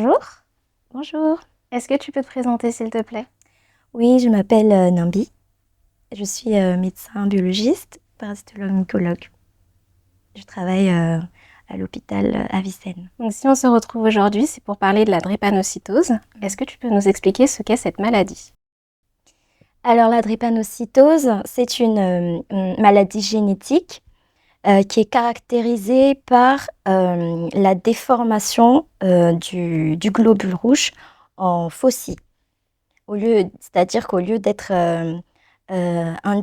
Bonjour, Bonjour. est-ce que tu peux te présenter s'il te plaît? Oui, je m'appelle Nimbi. Je suis médecin biologiste, parasitologue mycologue. Je travaille à l'hôpital Avicenne. Donc si on se retrouve aujourd'hui, c'est pour parler de la drépanocytose. Est-ce que tu peux nous expliquer ce qu'est cette maladie? Alors, la drépanocytose, c'est une maladie génétique qui est caractérisée par la déformation du globule rouge en faucille. C'est-à-dire qu'au lieu d'être une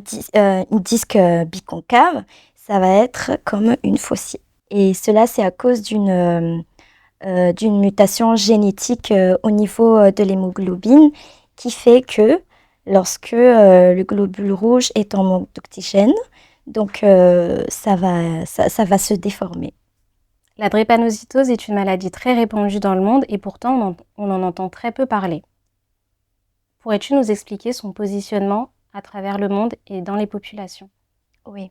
disque biconcave, ça va être comme une faucille. Et cela, c'est à cause d'une mutation génétique au niveau de l'hémoglobine qui fait que lorsque le globule rouge est en manque d'oxygène, donc ça va se déformer. La drépanocytose est une maladie très répandue dans le monde et pourtant on en entend très peu parler. Pourrais-tu nous expliquer son positionnement à travers le monde et dans les populations? Oui.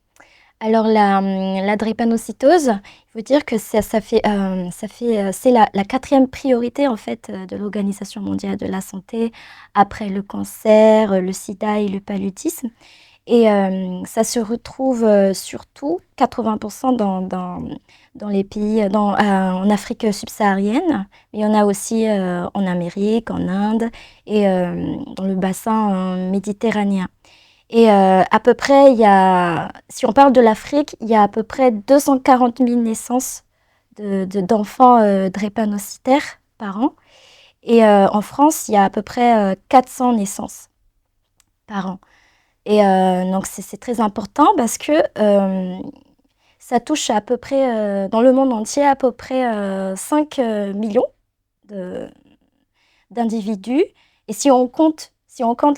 Alors la drépanocytose, il faut dire que c'est la quatrième priorité en fait de l'Organisation mondiale de la santé après le cancer, le sida et le paludisme. Et ça se retrouve surtout 80% dans les pays, en Afrique subsaharienne. Mais il y en a aussi en Amérique, en Inde et dans le bassin méditerranéen. Et à peu près, si on parle de l'Afrique, il y a à peu près 240 000 naissances d'enfants drépanocytaires par an. Et en France, il y a à peu près 400 naissances par an. Et donc, c'est très important parce que ça touche à peu près, dans le monde entier, à peu près 5 millions de, d'individus. Et si on compte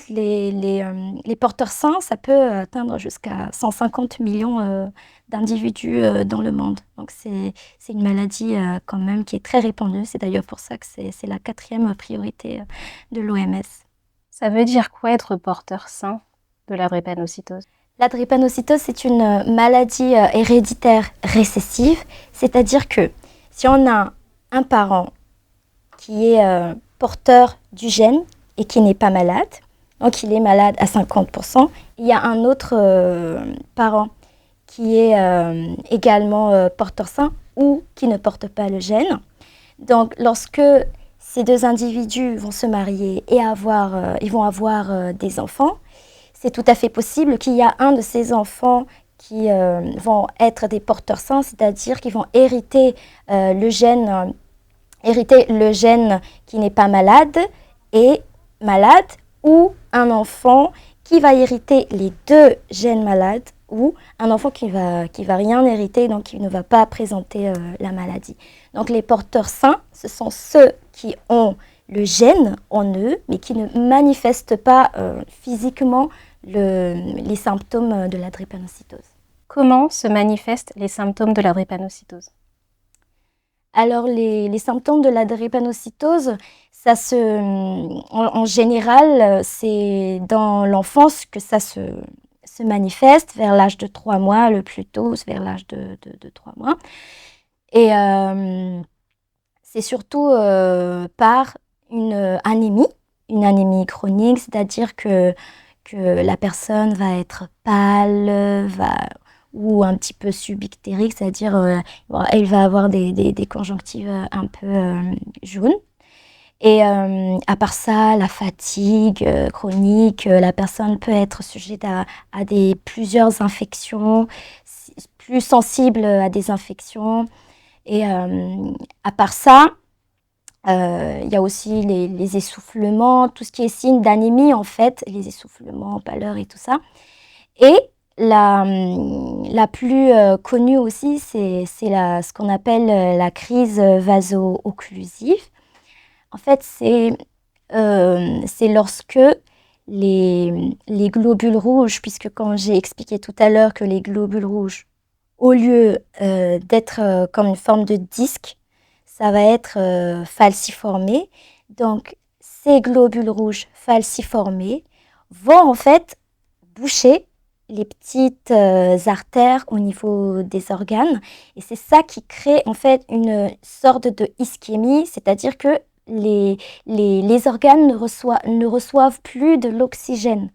les porteurs sains, ça peut atteindre jusqu'à 150 millions d'individus dans le monde. Donc c'est une maladie quand même qui est très répandue. C'est d'ailleurs pour ça que c'est la quatrième priorité de l'OMS. Ça veut dire quoi être porteur sain de la drépanocytose? La drépanocytose, c'est une maladie héréditaire récessive, c'est-à-dire que si on a un parent qui est porteur du gène et qui n'est pas malade, donc il est malade à 50%, il y a un autre parent qui est également porteur sain ou qui ne porte pas le gène. Donc lorsque ces deux individus vont se marier et ils vont avoir des enfants, c'est tout à fait possible qu'il y a un de ces enfants qui vont être des porteurs sains, c'est-à-dire qu'ils vont hériter le gène qui n'est pas malade et malade, ou un enfant qui va hériter les deux gènes malades, ou un enfant qui va rien hériter, donc qui ne va pas présenter la maladie. Donc les porteurs sains, ce sont ceux qui ont le gène en eux, mais qui ne manifestent pas physiquement les symptômes de la drépanocytose. Comment se manifestent les symptômes de la drépanocytose? Alors les symptômes de la drépanocytose, en général, c'est dans l'enfance que ça se manifeste, vers l'âge de 3 mois, le plus tôt, c'est vers l'âge de 3 mois. Et c'est surtout par une anémie chronique, c'est-à-dire que la personne va être pâle, ou un petit peu subictérique, c'est-à-dire elle va avoir des conjonctives un peu jaunes. Et à part ça, la fatigue chronique, la personne peut être sujette à plusieurs infections, plus sensible à des infections. Et à part ça, il y a aussi les essoufflements, tout ce qui est signe d'anémie en fait, les essoufflements, pâleur et tout ça. Et la plus connue aussi, c'est ce qu'on appelle la crise vaso-occlusive. En fait, c'est lorsque les globules rouges, puisque quand j'ai expliqué tout à l'heure que les globules rouges, au lieu d'être comme une forme de disque, ça va être falciformé. Donc, ces globules rouges falciformés vont en fait boucher les petites artères au niveau des organes. Et c'est ça qui crée en fait une sorte de ischémie, c'est-à-dire que les organes ne reçoivent plus de l'oxygène.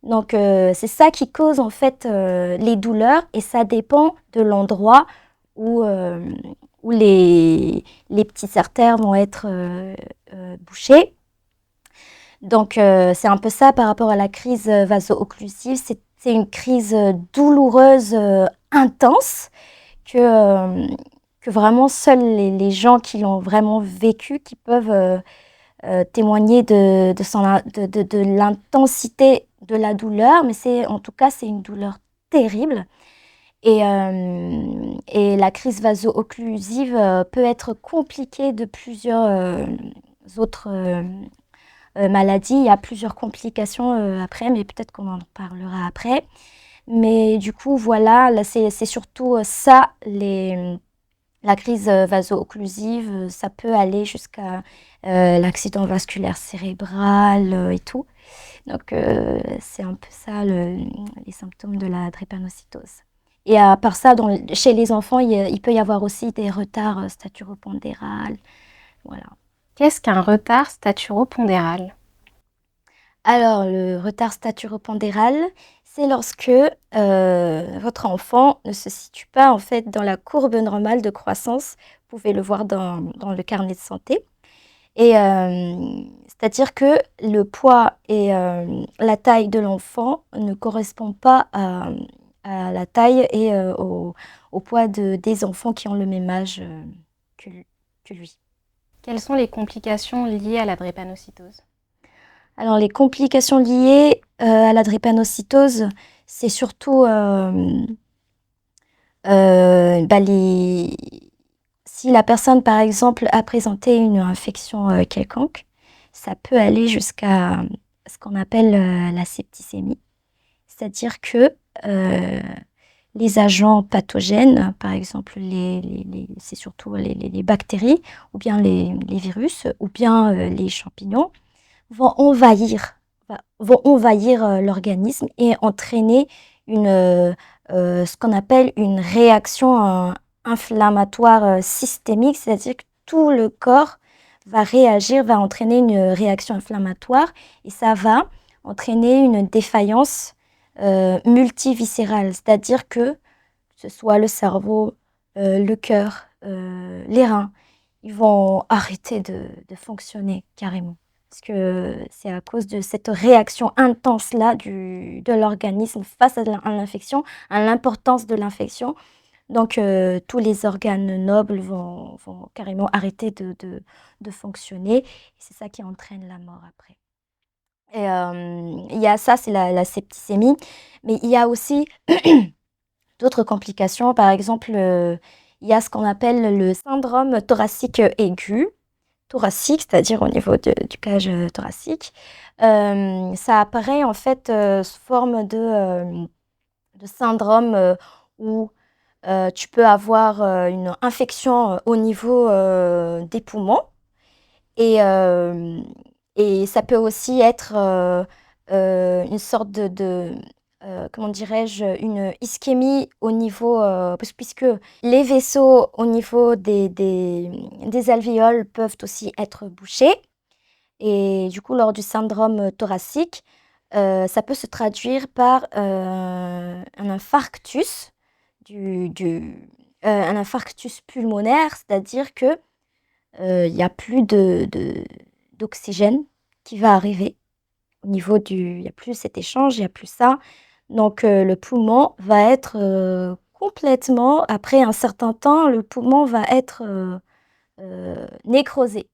Donc, c'est ça qui cause en fait les douleurs et ça dépend de l'endroit où, où les petites artères vont être bouchées. Donc, c'est un peu ça par rapport à la crise vaso-occlusive. C'est une crise douloureuse, intense, que, que vraiment seuls les gens qui l'ont vraiment vécu, qui peuvent témoigner de l'intensité de la douleur. Mais en tout cas, c'est une douleur terrible. Et la crise vaso-occlusive peut être compliquée de plusieurs autres maladies. Il y a plusieurs complications après, mais peut-être qu'on en parlera après. Mais du coup, voilà, là, c'est surtout ça, la crise vaso-occlusive. Ça peut aller jusqu'à l'accident vasculaire cérébral et tout. Donc, c'est un peu ça les symptômes de la drépanocytose. Et à part ça, chez les enfants, il peut y avoir aussi des retards staturopondérales. Voilà. Qu'est-ce qu'un retard staturopondéral? Alors, le retard staturopondéral, c'est lorsque votre enfant ne se situe pas en fait dans la courbe normale de croissance. Vous pouvez le voir dans le carnet de santé. Et c'est-à-dire que le poids et la taille de l'enfant ne correspondent pas à la taille et au poids des enfants qui ont le même âge que, que lui. Quelles sont les complications liées à la drépanocytose? Alors, les complications liées à la drépanocytose, c'est surtout bah, si la personne, par exemple, a présenté une infection quelconque, ça peut aller jusqu'à ce qu'on appelle la septicémie. C'est-à-dire que euh, les agents pathogènes, par exemple, c'est surtout les bactéries, ou bien les virus, ou bien les champignons, vont envahir l'organisme et entraîner ce qu'on appelle une réaction inflammatoire systémique, c'est-à-dire que tout le corps va réagir, va entraîner une réaction inflammatoire et ça va entraîner une défaillance multiviscérale, c'est-à-dire que ce soit le cerveau, le cœur, les reins, ils vont arrêter de fonctionner carrément. Parce que c'est à cause de cette réaction intense-là de l'organisme face à l'infection, à l'importance de l'infection. Donc, tous les organes nobles vont carrément arrêter de fonctionner. Et c'est ça qui entraîne la mort après. Et il y a ça, c'est la septicémie. Mais il y a aussi d'autres complications. Par exemple, il y a ce qu'on appelle le syndrome thoracique aigu. Thoracique, c'est-à-dire au niveau du cage thoracique. Ça apparaît en fait sous forme de syndrome où tu peux avoir une infection au niveau des poumons et, euh, et ça peut aussi être une sorte comment dirais-je, une ischémie au niveau, puisque les vaisseaux au niveau des alvéoles peuvent aussi être bouchés. Et du coup, lors du syndrome thoracique, ça peut se traduire par un infarctus, un infarctus pulmonaire, c'est-à-dire que il n'y a plus d'oxygène qui va arriver au niveau il n'y a plus cet échange, il n'y a plus ça. Donc, le poumon va être complètement, après un certain temps, le poumon va être nécrosé.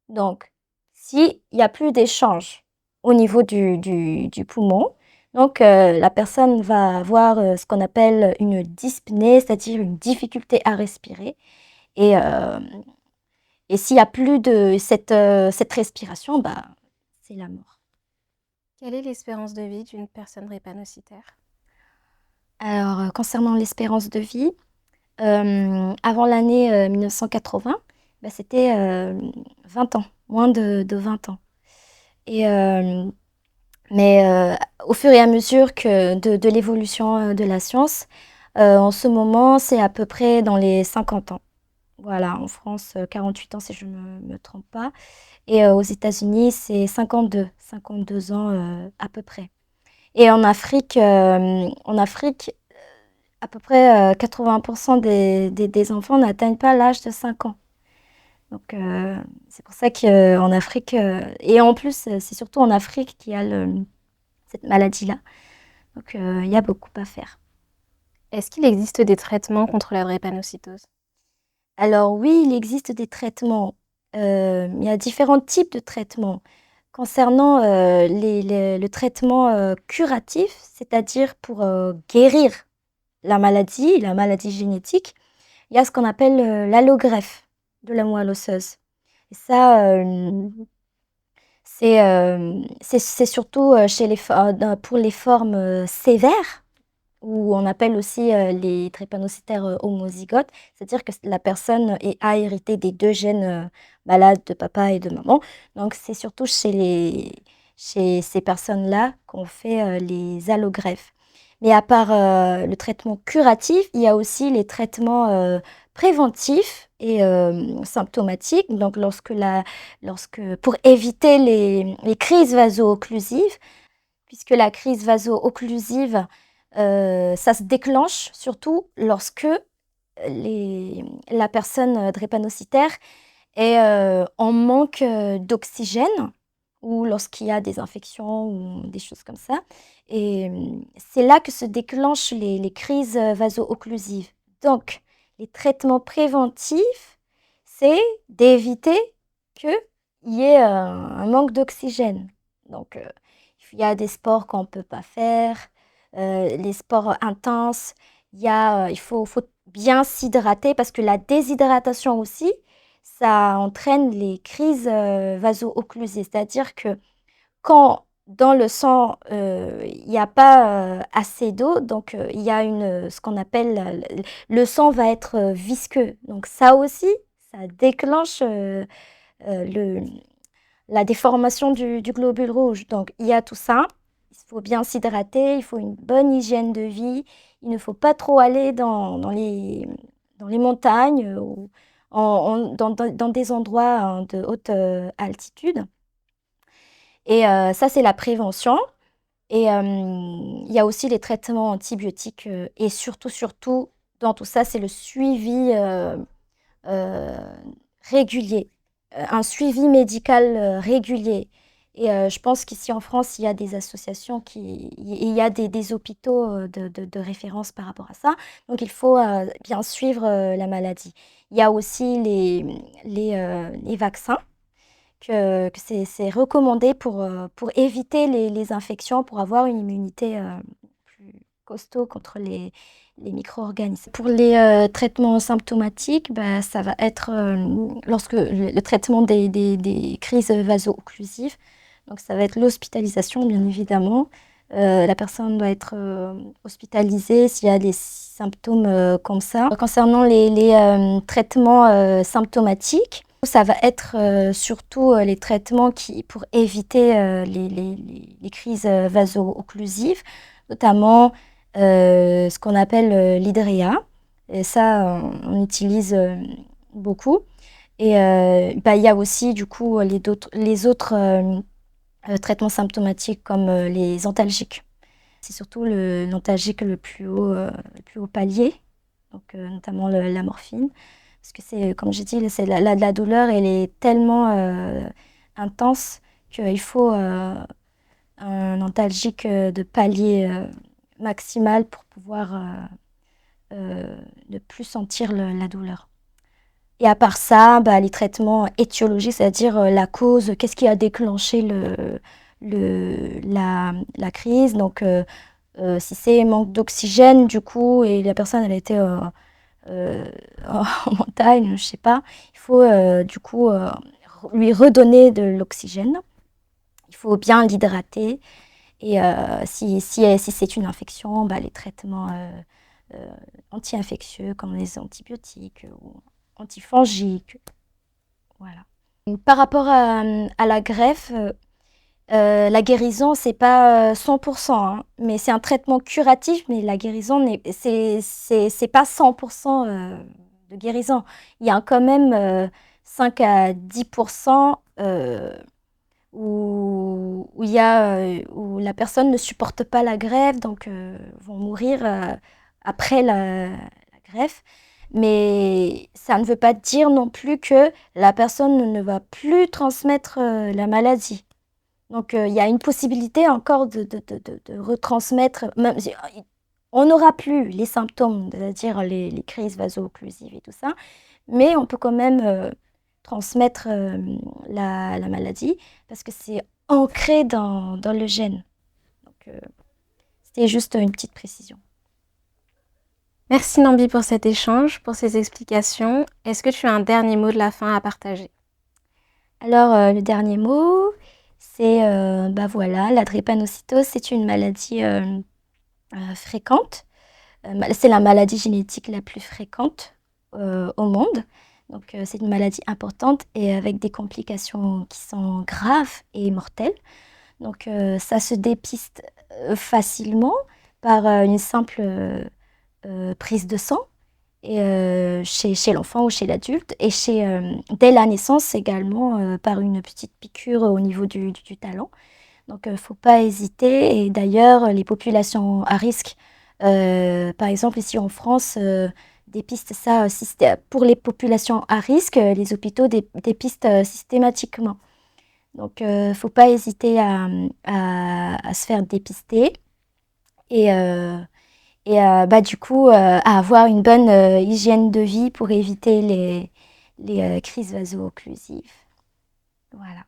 Donc, s'il n'y a plus d'échange au niveau du poumon, donc la personne va avoir ce qu'on appelle une dyspnée, c'est-à-dire une difficulté à respirer. Et, euh, et s'il n'y a plus de cette respiration, bah, c'est la mort. Quelle est l'espérance de vie d'une personne drépanocytaire? Alors, concernant l'espérance de vie, avant l'année 1980, bah, c'était 20 ans, moins de 20 ans. Et, mais au fur et à mesure de l'évolution de la science, en ce moment, c'est à peu près dans les 50 ans. Voilà, en France, 48 ans si je me trompe pas. Et aux États-Unis, c'est 52 ans à peu près. Et en Afrique, à peu près 80% des enfants n'atteignent pas l'âge de 5 ans. Donc, c'est pour ça qu'en Afrique, et en plus, c'est surtout en Afrique qu'il y a cette maladie-là. Donc, il y a beaucoup à faire. Est-ce qu'il existe des traitements contre la drépanocytose? Alors oui, il existe des traitements. Il y a différents types de traitements. Concernant le traitement curatif, c'est-à-dire pour guérir la maladie génétique, il y a ce qu'on appelle l'allogreffe de la moelle osseuse. Et ça, c'est surtout pour les formes sévères, ou on appelle aussi les drépanocytaires homozygotes, c'est-à-dire que la personne a hérité des deux gènes malades de papa et de maman. Donc c'est surtout chez ces personnes-là qu'on fait les allogreffes. Mais à part le traitement curatif, il y a aussi les traitements préventifs et symptomatiques. Donc pour éviter les crises vaso-occlusives, puisque la crise vaso-occlusive, ça se déclenche surtout lorsque la personne drépanocytaire est en manque d'oxygène, ou lorsqu'il y a des infections ou des choses comme ça. Et c'est là que se déclenchent les crises vaso-occlusives. Donc, les traitements préventifs, c'est d'éviter qu'il y ait un manque d'oxygène. Donc, il y a des sports qu'on ne peut pas faire, les sports intenses. Il faut bien s'hydrater, parce que la déshydratation aussi, ça entraîne les crises vaso-occlusives. C'est-à-dire que quand dans le sang, il n'y a pas assez d'eau, donc il y a ce qu'on appelle, le sang va être visqueux. Donc ça aussi, ça déclenche le la déformation du globule rouge. Donc, il y a tout ça. Il faut bien s'hydrater, il faut une bonne hygiène de vie. Il ne faut pas trop aller dans les montagnes ou dans des endroits de haute altitude. Et ça, c'est la prévention. Et il y a aussi les traitements antibiotiques. Et surtout, dans tout ça, c'est le suivi euh, régulier, un suivi médical régulier. Et je pense qu'ici en France, il y a des associations il y a des hôpitaux de référence par rapport à ça. Donc il faut bien suivre la maladie. Il y a aussi les vaccins, que c'est recommandé pour éviter les infections, pour avoir une immunité plus costaud contre les micro-organismes. Pour les traitements symptomatiques, bah, ça va être lorsque le traitement des crises vaso-occlusives. Donc ça va être l'hospitalisation, bien évidemment. La personne doit être hospitalisée s'il y a des symptômes comme ça. Concernant les traitements symptomatiques, ça va être surtout les traitements pour éviter les crises vaso-occlusives, notamment ce qu'on appelle l'hydréa. Et ça, on utilise beaucoup. Et bah, il y a aussi du coup les autres traitements symptomatiques comme les antalgiques. C'est surtout l'antalgique le plus haut palier, donc notamment la morphine. Parce que c'est, comme j'ai dit, la douleur, elle est tellement intense qu'il faut un antalgique de palier maximal pour pouvoir ne plus sentir la douleur. Et à part ça, bah, les traitements étiologiques, c'est-à-dire la cause, qu'est-ce qui a déclenché la crise. Donc, si c'est manque d'oxygène, du coup, et la personne, elle a été en montagne, je sais pas, il faut du coup lui redonner de l'oxygène. Il faut bien l'hydrater. Et si c'est une infection, bah, les traitements anti-infectieux comme les antibiotiques ou antifongiques. Voilà. Par rapport à la greffe, la guérison, c'est pas 100%, hein, mais c'est un traitement curatif, mais la guérison, c'est pas 100% de guérison. Il y a quand même 5 à 10% où la personne ne supporte pas la greffe, donc vont mourir après la greffe. Mais ça ne veut pas dire non plus que la personne ne va plus transmettre la maladie. Donc il y a une possibilité encore de retransmettre, on n'aura plus les symptômes, c'est-à-dire les crises vaso-occlusives et tout ça, mais on peut quand même transmettre la maladie parce que c'est ancré dans le gène. Donc, c'était juste une petite précision. Merci Nambi pour cet échange, pour ces explications. Est-ce que tu as un dernier mot de la fin à partager? Alors, le dernier mot, c'est voilà, la drépanocytose, c'est une maladie fréquente. C'est la maladie génétique la plus fréquente au monde. Donc, c'est une maladie importante et avec des complications qui sont graves et mortelles. Donc, ça se dépiste facilement par une simple prise de sang et, chez l'enfant ou chez l'adulte et dès la naissance également par une petite piqûre au niveau du talon. Donc, il ne faut pas hésiter. Et d'ailleurs, les populations à risque, par exemple ici en France, dépistent ça pour les populations à risque, les hôpitaux dépistent systématiquement. Donc, il ne faut pas hésiter à se faire dépister et, du coup, à avoir une bonne hygiène de vie pour éviter les crises vaso-occlusives. Voilà.